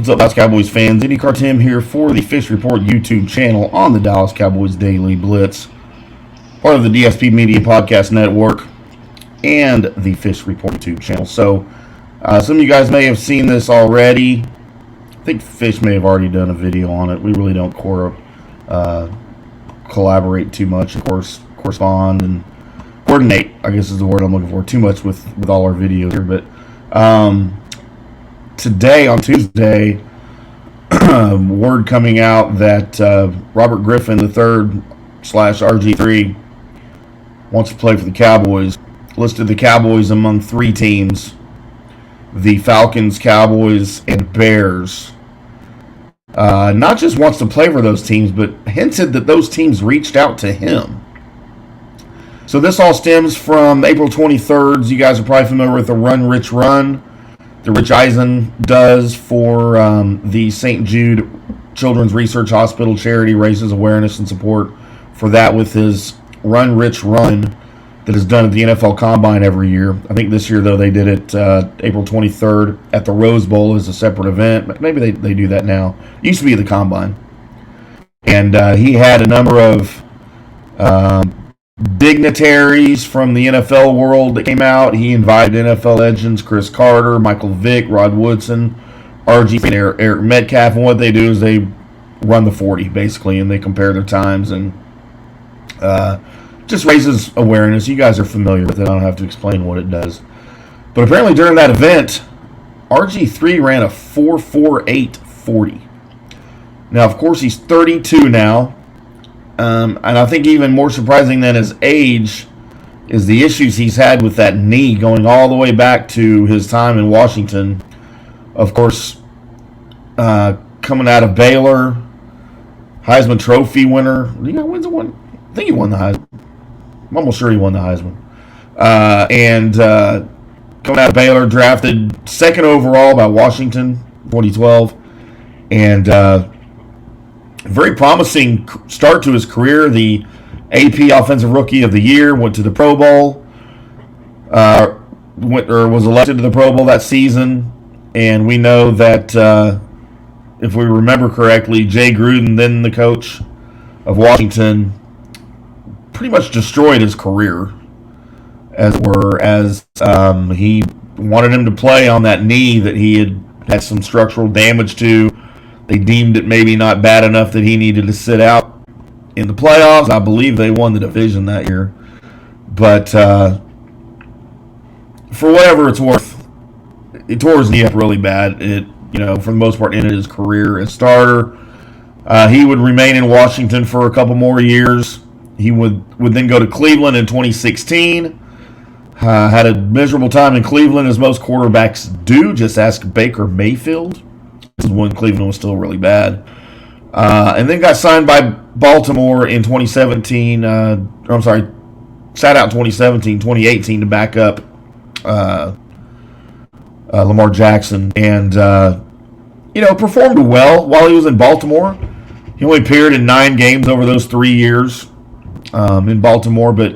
What's up, Dallas Cowboys fans? IndyCar Tim here for the Fish Report YouTube channel on the Dallas Cowboys Daily Blitz, part of the DSP Media Podcast Network, and the Fish Report YouTube channel. So, some of you guys may have seen this already. I think Fish may have already done a video on it. We really don't collaborate too much, of course, correspond and coordinate, I guess is the word I'm looking for, too much with all our videos here. But today, on Tuesday, word coming out that Robert Griffin III / RGIII wants to play for the Cowboys. Listed the Cowboys among three teams: the Falcons, Cowboys, and Bears. Not just wants to play for those teams, but hinted that those teams reached out to him. So this all stems from April 23rd. You guys are probably familiar with the Run Rich Run that RGIII does for the St. Jude Children's Research Hospital charity, raises awareness and support for that with his Run Rich Run that is done at the NFL Combine every year. I think this year, though, they did it April 23rd at the Rose Bowl as a separate event. But maybe they do that now. It used to be the Combine. And he had a number of dignitaries from the NFL world that came out. He invited NFL legends Chris Carter, Michael Vick, Rod Woodson, RG, and Eric Metcalf. And what they do is they run the 40, basically, and they compare their times and just raises awareness. You guys are familiar with it. I don't have to explain what it does. But apparently during that event, RG3 ran a 4.48.40. Now, of course, he's 32 now. And I think even more surprising than his age is the issues he's had with that knee going all the way back to his time in Washington. Of course, coming out of Baylor, Heisman Trophy winner. I think he won the Heisman. I'm almost sure he won the Heisman. And coming out of Baylor, drafted second overall by Washington, 2012. And very promising start to his career. The AP Offensive Rookie of the Year, went to the Pro Bowl, was elected to the Pro Bowl that season. And we know that, if we remember correctly, Jay Gruden, then the coach of Washington, pretty much destroyed his career, as he wanted him to play on that knee that he had some structural damage to. They deemed it maybe not bad enough that he needed to sit out in the playoffs. I believe they won the division that year. But for whatever it's worth, it tore his knee up really bad. It, for the most part, ended his career as starter. He would remain in Washington for a couple more years. He would then go to Cleveland in 2016. Had a miserable time in Cleveland, as most quarterbacks do. Just ask Baker Mayfield. This is when Cleveland was still really bad. And then got signed by Baltimore in 2017. Sat out 2018 to back up Lamar Jackson. And, performed well while he was in Baltimore. He only appeared in 9 games over those 3 years in Baltimore, but,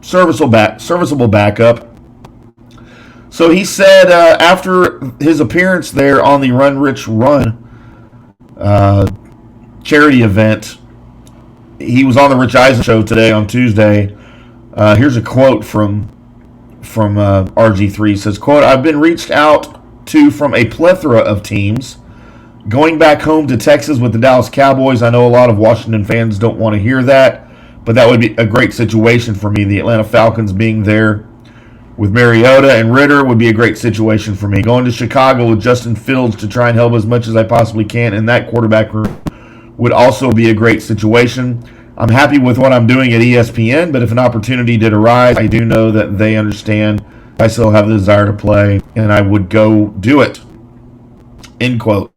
serviceable backup. So he said after his appearance there on the Run Rich Run charity event, he was on the RGIII show today on Tuesday. Here's a quote from RG3. He says, quote, "I've been reached out to from a plethora of teams. Going back home to Texas with the Dallas Cowboys, I know a lot of Washington fans don't want to hear that, but that would be a great situation for me. The Atlanta Falcons being there with Mariota and Ritter would be a great situation for me. Going to Chicago with Justin Fields to try and help as much as I possibly can in that quarterback room would also be a great situation. I'm happy with what I'm doing at ESPN, but if an opportunity did arise, I do know that they understand I still have the desire to play, and I would go do it." End quote.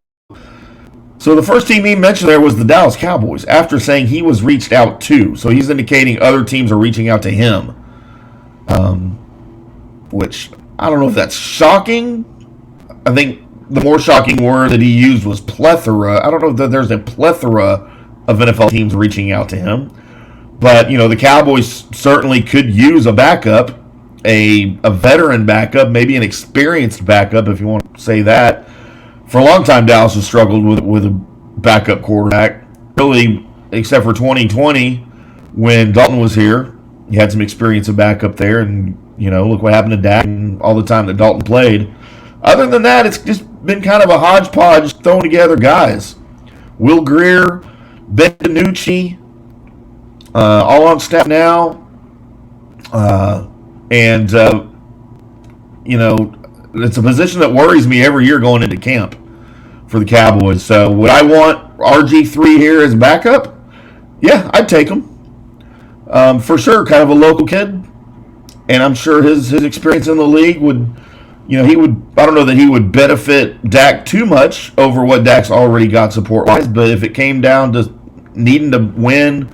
So the first team he mentioned there was the Dallas Cowboys, after saying he was reached out to. So he's indicating other teams are reaching out to him. Which, I don't know if that's shocking. I think the more shocking word that he used was plethora. I don't know that there's a plethora of NFL teams reaching out to him. But, the Cowboys certainly could use a backup, a veteran backup, maybe an experienced backup, if you want to say that. For a long time, Dallas has struggled with a backup quarterback. Really, except for 2020 when Dalton was here. He had some experience of backup there, and look what happened to Dak and all the time that Dalton played. Other than that, it's just been kind of a hodgepodge throwing together guys. Will Greer, Ben DiNucci, all on staff now. And it's a position that worries me every year going into camp for the Cowboys. So would I want RG3 here as backup? Yeah, I'd take him. For sure, kind of a local kid. And I'm sure his experience in the league would, he would, I don't know that he would benefit Dak too much over what Dak's already got support-wise, but if it came down to needing to win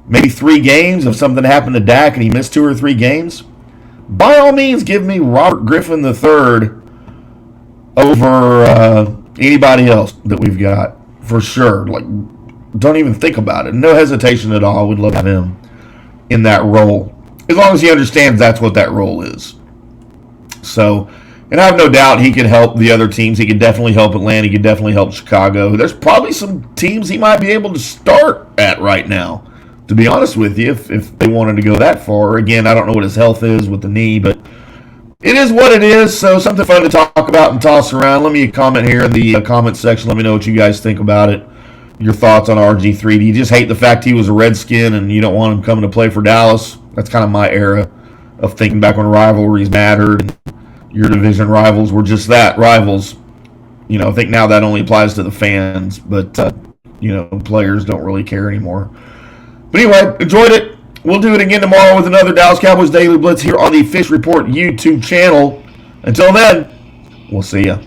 maybe 3 games, if something happened to Dak and he missed 2 or 3 games, by all means, give me Robert Griffin III over anybody else that we've got, for sure. Like, don't even think about it. No hesitation at all. We'd love to have him in that role, as long as he understands that's what that role is. So, and I have no doubt he could help the other teams. He could definitely help Atlanta. He could definitely help Chicago. There's probably some teams he might be able to start at right now, to be honest with you, if they wanted to go that far. Again, I don't know what his health is with the knee, but it is what it is. So something fun to talk about and toss around. Let me comment here in the comment section. Let me know what you guys think about it. Your thoughts on RG3. Do you just hate the fact he was a Redskin and you don't want him coming to play for Dallas? That's kind of my era of thinking back when rivalries mattered and your division rivals were just that, rivals. I think now that only applies to the fans, but, players don't really care anymore. But anyway, enjoyed it. We'll do it again tomorrow with another Dallas Cowboys Daily Blitz here on the Fish Report YouTube channel. Until then, we'll see ya.